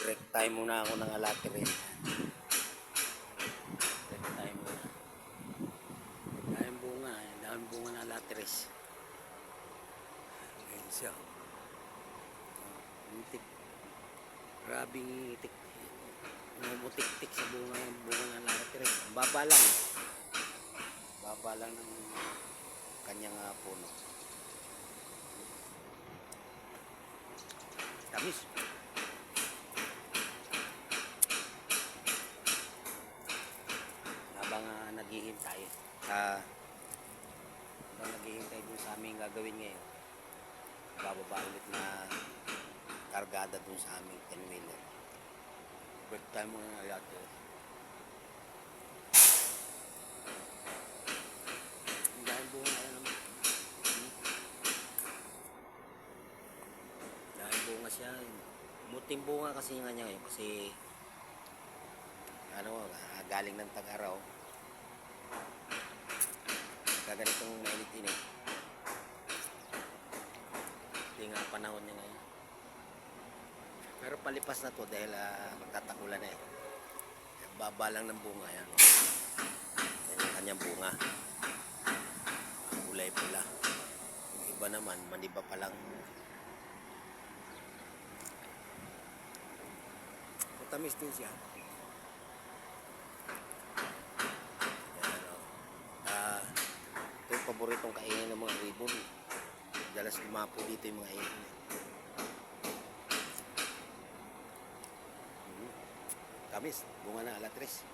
Break time muna ako ng alaterin. Break time muna. Dahil bunga ng alateris. Ayan siya. Itik. Grabing itik. Umutik-tik sa bunga ng alateris. Ang baba lang. Baba lang ng kanyang puno. Tamis. Habang naghihintay dun sa aming gagawin ngayon, bababa ulit na kargada dun sa aming 10-wheeler. Break time muna na lahat. Dahil bunga na naman. Dahil bunga siya. Muting bunga kasi nga niya ngayon kasi galing ng tag-araw. Kaganitong mainit-init. Hindi nga panahon niya ngayon. Pero palipas na to dahil magtatakulan na eh. Baba lang ng bunga yan. Yan yung kanyang bunga. Kulay pula. Yung iba naman, maniba pa lang. Matamis din siya. Ito yung paboritong kainin ng mga ibon. Dalas lumapo dito yung mga ibon. Tamis, bunga na alateris.